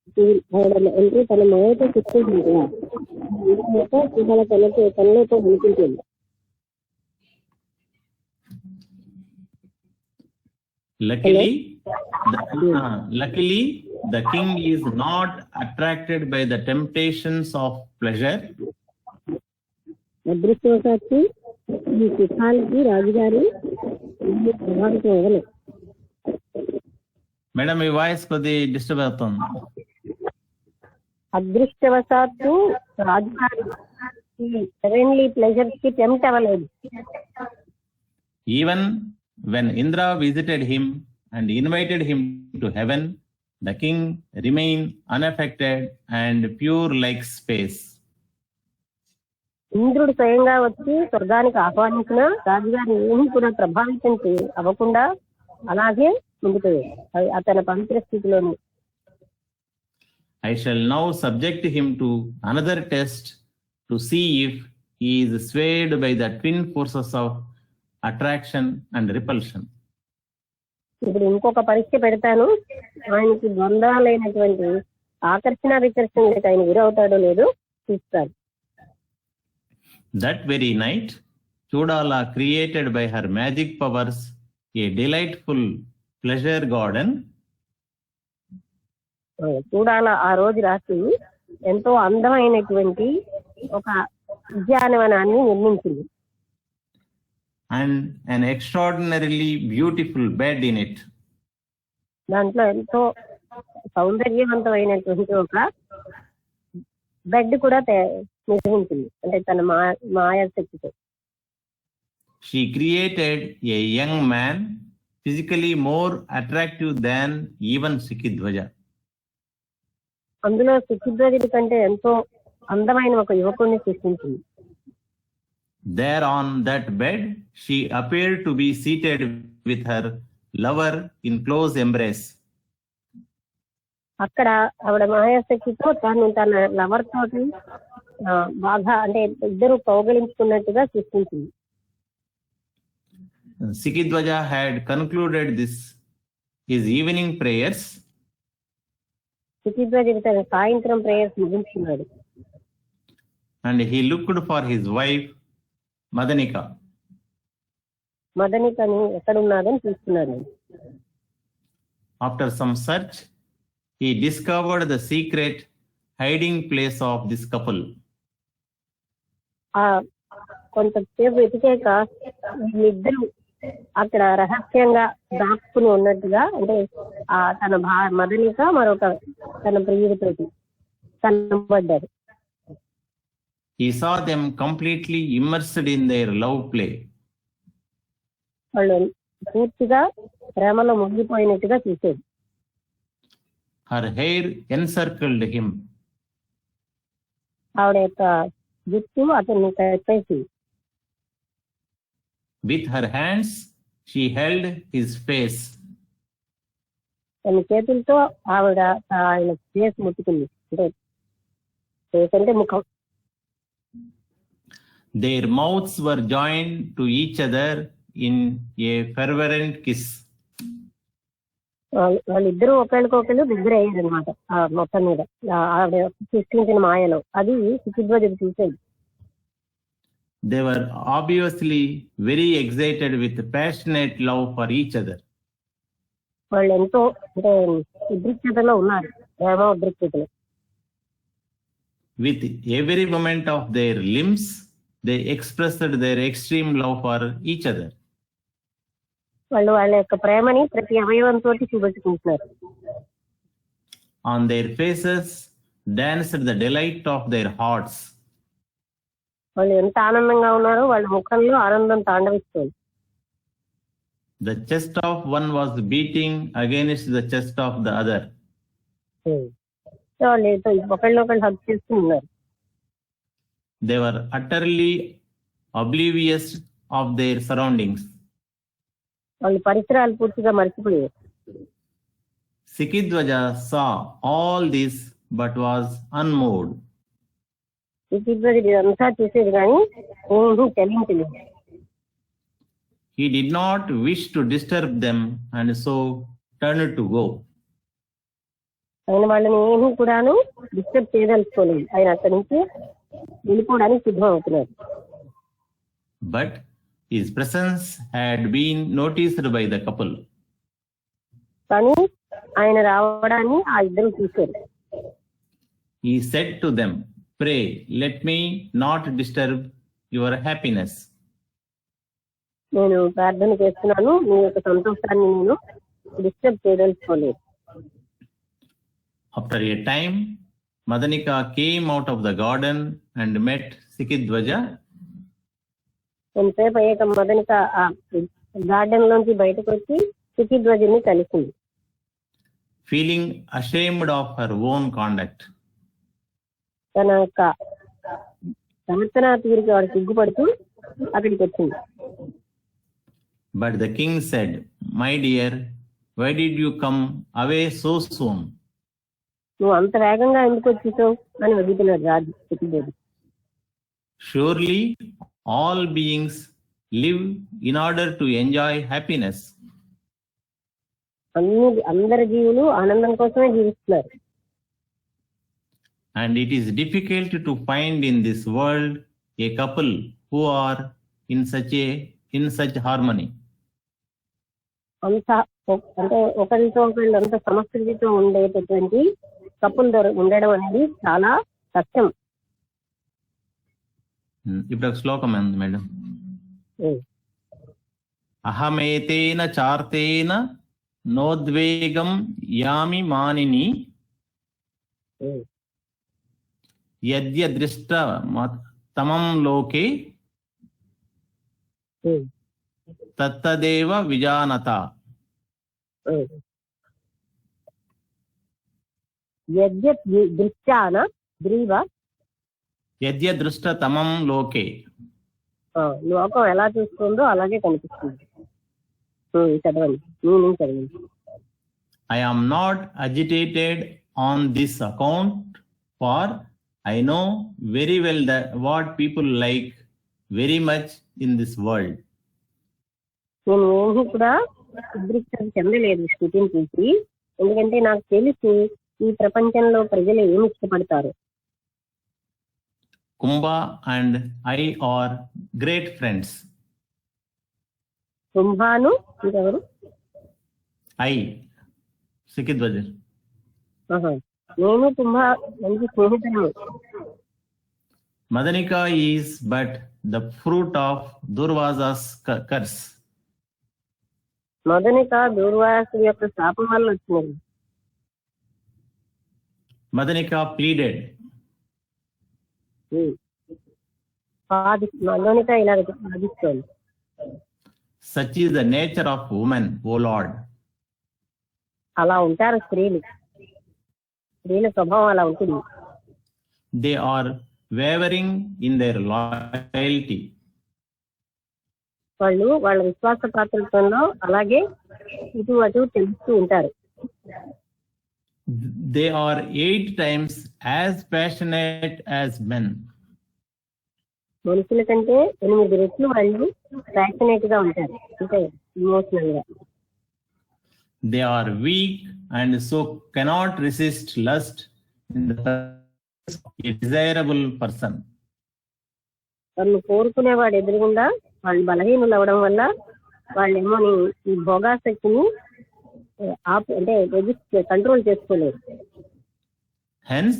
అంటే తన మాయతో చెప్తుంది తనలో అనిపించింది. Luckily, the king is not attracted by the temptations of pleasure. అదృష్టవశాత్తు ఈ సుఖాలకి రాజుగారు ప్రభావితం ఇవ్వలేదు. మేడం మీ వాయిస్ కొద్ది డిస్టర్బ్ అవుతుంది. అదృష్టవశాత్తు రాజుగారి హెవెన్లీ ప్లెజర్స్ కి టెంప్ట్ అవ్వలేదు. Even when Indra visited him and invited him to heaven, the king remained unaffected and pure like space. ఇంద్రుడు స్వయంగా వచ్చి స్వర్గానికి ఆహ్వానించిన రాజుగారిని ఏమీ కూడా ప్రభావితం అవ్వకుండా అలాగే ఉండిపోయాడు అతని పవిత్ర స్థితిలోని. I shall now subject him to another test to see if he is swayed by the twin forces of attraction and repulsion. ఇప్పుడు ఇంకొక పరీక్ష పెడతాను, ఆయనకి ద్వంద్వాలైనటువంటి ఆకర్షణ వికర్షణకి ఆయన గురవుతాడో లేదో చూస్తాడు. That very night, Chodala created by her magic powers a delightful pleasure garden. చూడాల ఆ రోజు రాత్రి ఎంతో అందమైనటువంటి ఒక ఉద్యానవనాన్ని నిర్మించింది. And an extraordinarily beautiful bed in it. దాంట్లో ఎంతో సౌందర్యవంతమైనటువంటి ఒక బెడ్ కూడా నిర్మించింది, అంటే తన మాయాశక్తితో. She created a young man physically more attractive than even Sikidwaja. అందులో సిద్ధిధ్వజుడి కంటే ఎంతో అందమైన ఒక యువకుడిని సృష్టించింది. There on that bed, she appeared to be seated with her lover in close embrace. అక్కడ ఆవిడ మాయాశక్తితో తన లవర్ తోటి బాగా అంటే ఇద్దరు కౌగలించుకున్నట్టుగా సృష్టించింది. Sikidwaja had concluded his evening prayers. సిద్ధిధ్వజుడు తన సాయంత్రం ప్రేయర్స్ ముగించుకున్నాడు. And he looked for his wife, Madanika. మదనికని ఎక్కడున్నాడని చూస్తున్నాడు. After some search, he discovered the secret hiding place of this couple. కొంతసేపు వెతికాక వీళ్ళిద్దరు అక్కడ రహస్యంగా దాక్కుని ఉన్నట్టుగా, అంటే తన మదనిక మరొక తన ప్రియుడితోటి కనబడ్డారు. He saw them completely immersed in their love play. వాళ్ళు పూర్తిగా ప్రేమలో మునిగిపోయినట్టుగా చూసేది. Her hair encircled him. ఆవిడ యొక్క జుట్టు అతన్ని కప్పేసి. With her hands, she held his face. తన చేతులతో ఆవిడ ఆయన ఫేస్ ముట్టుకుంది, అంటే ఫేస్ అంటే ముఖం. Their mouths were joined to each other in a fervent kiss. వాళ్ళిద్దరూ ఒకరికొకరు దగ్గర అయ్యారు అనమాట మొత్తం మీద ఆవిడ సృష్టించిన మాయలో. అది సిద్ధిధ్వజుడు చూసేది. They were obviously very excited with passionate love for each other. వాళ్ళు ఎంతో అంటే ఉద్రిక్తతలో ఉన్నారు, ప్రేమ ఉద్రిక్తతలో. With every movement of their limbs, they expressed their extreme love for each other. వాళ్ళు వాళ్ళ యొక్క ప్రేమని ప్రతి అవయవంతో చూపెట్టుకుంటున్నారు. On their faces danced the delight of their hearts. వాళ్ళు ఎంత ఆనందంగా ఉన్నారో వాళ్ళ ముఖంలో ఆనందం తాండవిస్తుంది. The chest of one was beating against the chest of the other. వాళ్ళు ఒకళ్ళొకళ్ళు హగ్ చేస్తున్నారు. They were utterly oblivious of their surroundings. వాళ్ళు పరిసరాలు పూర్తిగా మర్చిపోయారు. Sikidwaja saw all this but was unmoved. సిద్ధిధ్వజుడు అంతా చూసేది కానీ ఏమీ చెల్లించలేదు. He did not wish to disturb them and so turned to go. ఆయన వాళ్ళని ఏమీ కూడాను డిస్టర్బ్ చేయదలుచుకోలేదు. ఆయన అక్కడి నుంచి వెళ్ళిపోవడానికి సిద్ధం అవుతున్నారు. But his presence had been noticed by the couple. కానీ ఆయన రావడాన్ని ఆ ఇద్దరు చూశారు. He said to them, "Pray, let me not disturb your happiness." నేను ప్రార్థన చేస్తున్నాను, మీ యొక్క సంతోషాన్ని నేను disturb చేయదలుచుకోలేదు. After a time, Madanika came out of the garden and met Sikidwaja. కొంతసేపు అయ్యాక మదనిక ఆ గార్డెన్ లోంచి బయటకు వచ్చి సికిధ్వజుని కలిసింది. Feeling ashamed of her own conduct. తన యొక్క ప్రవర్తన తీరుకి వాడు సిగ్గుపడుతూ అక్కడికి వచ్చింది. But the king said, "My dear, why did you come away so soon?" నువ్వు అంత వేగంగా ఎందుకు వచ్చేసావు అని అడుగుతున్నాడు రాజు సికిధ్వజు. Surely all beings live in order to enjoy happiness. అందరి జీవులు ఆనందం కోసమే జీవిస్తున్నారు. And it is difficult to find in this world a couple who are in such harmony. అంత అంటే ఒకరితో ఒకళ్ళు అంత సమస్యతో ఉండేటటువంటి కప్పులు ఉండడం అనేది చాలా కష్టం. ఇప్పుడు ఒక శ్లోకం ఉంది మేడం. అహమేతేన చార్తేన నోద్వేగం యామి మానిని యద్య దృష్ట తమం లోకే తత్తదేవ విజానత. దృష్టాన గ్రీవ యద్య దృష్ట తమం లోకే. లోకం ఎలా చూస్తుందో అలాగే కనిపిస్తుంది. చదవండి, మీనింగ్ చదవండి. I am not agitated on this account, for I know very well that what people like very much in this world. నేను ఏమీ కూడా ఉద్రిక్తత చెందలేదు స్థితిని చూసి, ఎందుకంటే నాకు తెలుసు ఈ ప్రపంచంలో ప్రజలు ఏమి ఇష్టపడతారు. Kumbha and I are great friends. కుంభాను ఇంకెవరు? I, Sikidwaja. నేను కుంభ మంచి స్నేహితులు. Madanika is but the fruit of Durvasa's curse. Madanika దూర్వాసు యొక్క శాపం వల్ల వచ్చినది. Madanika pleaded. మదనిక ఇలా వాదిస్తోంది. Such is the nature of women, O Lord. అలా ఉంటారు స్త్రీల స్వభావం అలా ఉంటుంది. They are wavering in their loyalty. వాళ్ళు వాళ్ళ విశ్వాస పాత్రత్వంలో అలాగే ఇటు అటు తెలుస్తూ ఉంటారు. They are 8 times as passionate as men. మనుషుల కంటే 8 రెట్లు వాళ్ళు ప్యాషనేట్ గా ఉంటారు, అంటే ఇమోషనల్ గా. They are weak and so cannot resist lust in the presence of a desirable person. వాళ్ళు కోరుకునేవాడు ఎదురుగుండా వాళ్ళు బలహీనులు అవడం వల్ల వాళ్ళేమో ఈ భోగాసక్తిని అంటే కంట్రోల్ చేసుకోలేరు. Hence,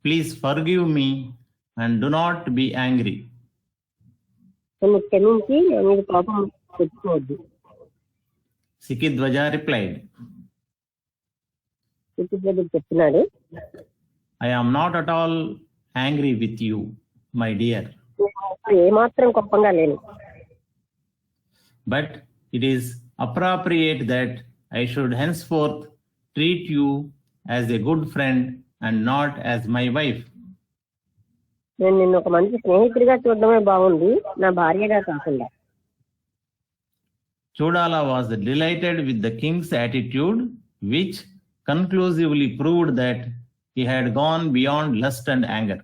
please forgive me and do not be angry. నన్ను క్షమించి మీరు కోపం తెచ్చుకోవద్దు. Sikidwaja replied, చెప్తున్నాడు, I am not at all angry with you, my dear. ఏమాత్రం కోపంగా లేను. But it is appropriate that I should henceforth treat you as a good friend and not as my wife. నేను నిన్ను ఒక మంచి స్నేహితుడిగా చూడడమే బాగుంది, నా భార్యగా కాకుండా. Chodala was delighted with the king's attitude, which conclusively proved that he had gone beyond lust and anger.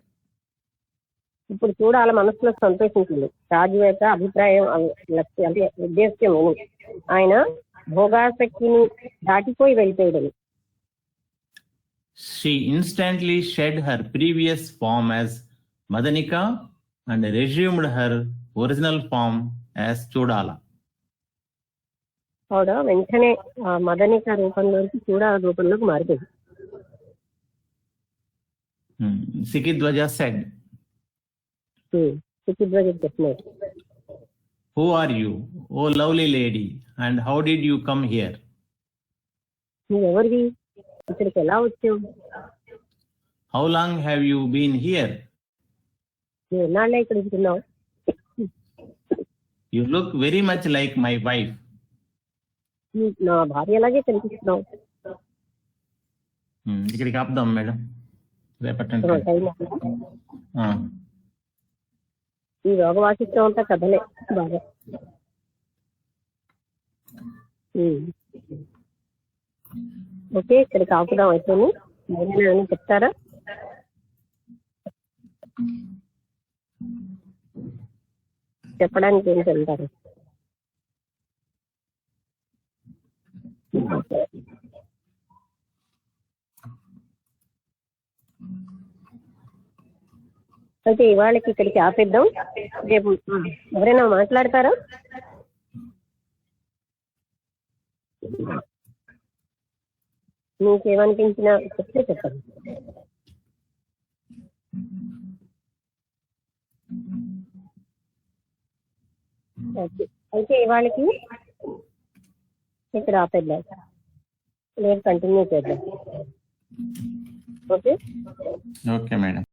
ఇప్పుడు చూడాల మనసులో సంతోషించింది. రాజు యొక్క అభిప్రాయం అంటే ఉద్దేశ్యం ఆయన భోగాసక్తిని దాటిపోయి వెళ్ళిపోయాడు. She instantly shed her previous form as Madanika and resumed her original form as Chodala. ఆవిడ వెంటనే మదనిక రూపంలోకి చూడాల రూపంలోకి మారిపోయింది. Sikidwaja said, చెప్తున్నారు, Who are you, oh lovely lady, and how did you come here? నువ్వెవరివి, ఇక్కడికి ఎలా వచ్చావు, How long have you been here? నువ్వు ఎన్నాళ్ళే ఇక్కడ ఉంటున్నావు, You look very much like my wife. నీకు నా భార్య అలాగే కనిపిస్తున్నావు. ఇక్కడికి ఆపుదాం మేడం, రేపటి టైం ఈ యోగ వాసిష్టం అంతా కథలే బాగా. ఓకే, ఇక్కడికి ఆపుదాం అయిపోయి. ఏమైనా చెప్తారా? చెప్పడానికి ఏంటి అంటారు? అయితే ఇవాళకి ఇక్కడికి ఆపేద్దాం. రేపు ఎవరైనా మాట్లాడతారా? మీకేమనిపించినా చెప్తే చెప్పండి. అయితే ఇవాళకి ఇక్కడ ఆపేద్దాం, రేపు కంటిన్యూ చేద్దాం. Okay okay madam.